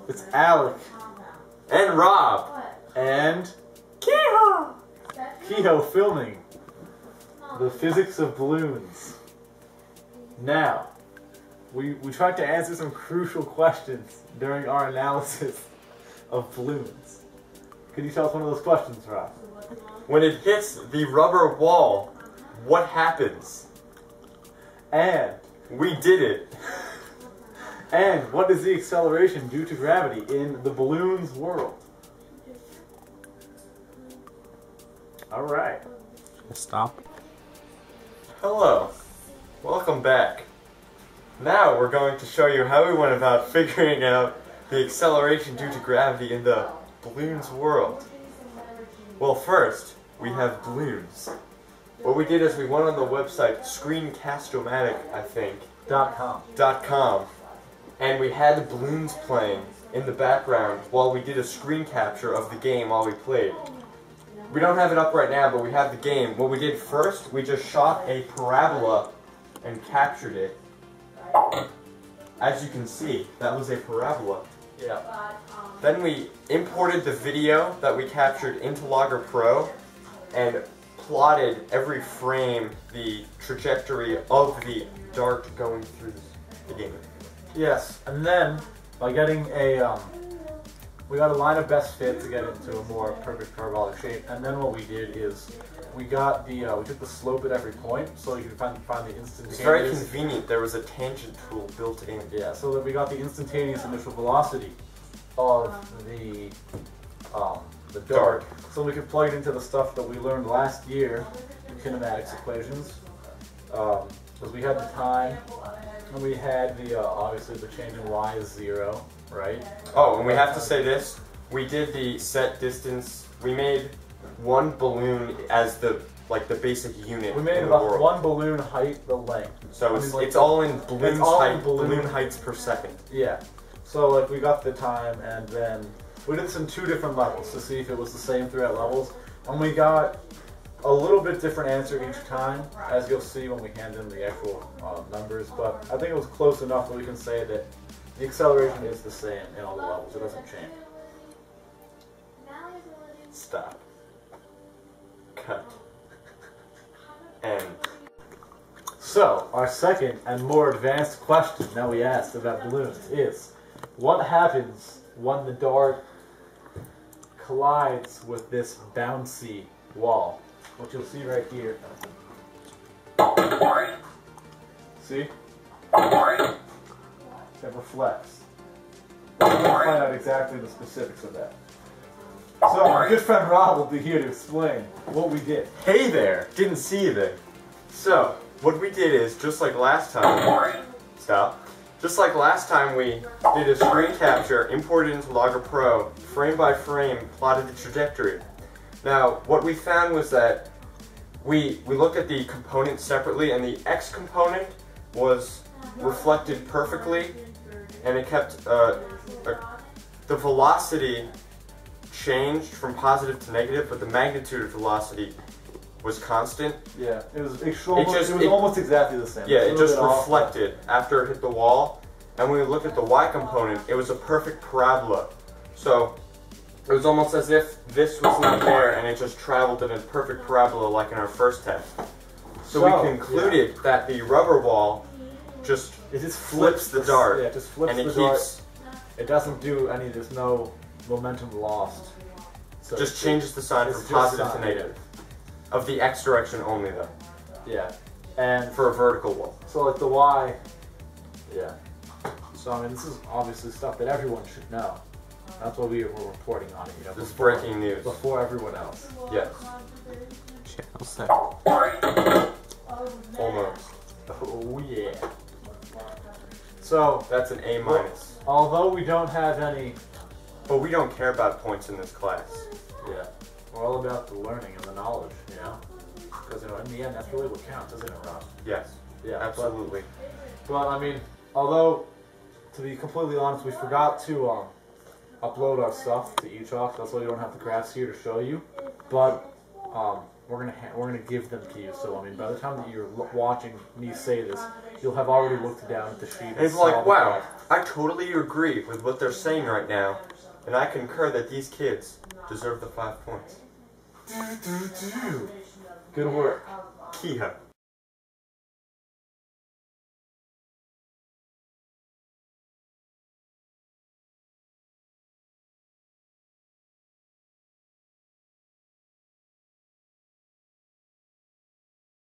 It's Alec. And Rob. And Kehoe. Kehoe filming the physics of balloons. Now, we tried to answer some crucial questions during our analysis of balloons. Could you tell us one of those questions, Rob? When it hits the rubber wall, what happens? And we did it. And what is the acceleration due to gravity in the balloon's world? Alright. Stop. Hello. Welcome back. Now we're going to show you how we went about figuring out the acceleration due to gravity in the balloon's world. Well, first, we have balloons. What we did is we went on the website Screencast-O-Matic, I think, .com, and we had balloons playing in the background while we did a screen capture of the game while we played. We don't have it up right now, but we have the game. What we did first, we just shot a parabola and captured it. As you can see, that was a parabola. Yeah. Then we imported the video that we captured into Logger Pro and plotted every frame the trajectory of the dart going through the game. Yes, and then by getting a we got a line of best fit to get into a more perfect parabolic shape, and then what we did is we got the we took the slope at every point, so you can find the instantaneous. It's very convenient. There was a tangent tool built in. Yeah, so that we got the instantaneous initial velocity of the dart. So we could plug it into the stuff that we learned last year in kinematics equations, because we had the time, and we had the obviously the change in y is 0, right? Oh, and we have to say this: we did the set distance. We made one balloon as the basic unit. We made in the about world. one balloon height the length. So it's all in balloons balloon heights per second. Yeah. So like we got the time, and then we did this in 2 different levels to see if it was the same throughout levels, and we got a little bit different answer each time, as you'll see when we hand in the actual numbers. But I think it was close enough that we can say that the acceleration is the same in all the levels. It doesn't change. Stop. Cut. End. So, our second and more advanced question that we asked about balloons is, what happens when the dart collides with this bouncy wall? Which you'll see right here. See? It reflects. We're going to find out exactly the specifics of that. So, our good friend Rob will be here to explain what we did. Hey there! Didn't see you there. So, what we did is, just like last time, stop. Just like last time, we did a screen capture, imported into Logger Pro, frame by frame, plotted the trajectory. Now, what we found was that we looked at the components separately, and the X component was reflected perfectly, and it kept the velocity changed from positive to negative, but the magnitude of velocity was constant. Yeah, it was almost exactly the same. Yeah, it just reflected after it hit the wall. And when we looked at the Y component, it was a perfect parabola. So it was almost as if this was not there and it just traveled in a perfect parabola like in our first test. So we concluded that the rubber wall it just flips the dart. Yeah, it just flips and the dart. It doesn't do any, there's no momentum lost. So just changes the sign from positive to negative. Of the X direction only though. Yeah. And for a vertical wall. So like the Y, yeah. So I mean this is obviously stuff that everyone should know. That's why we were reporting on it, you know. This is breaking news. Before everyone else. Yes. Channel 7. Almost. Oh yeah. So that's an A minus. Although we don't have any, but we don't care about points in this class. Yeah. We're all about the learning and the knowledge, you know? Because, you know, in the end, that's really what counts, isn't it, Rob? Yes. Yeah, absolutely. But I mean, although, to be completely honest, we forgot to upload our stuff to eChalk. That's why we don't have the graphs here to show you. But we're gonna give them to you. So I mean, by the time that you're watching me say this, you'll have already looked down at the sheet. And it's like, wow, I totally agree with what they're saying right now, and I concur that these kids deserve the 5 points. Good work. Kehoe.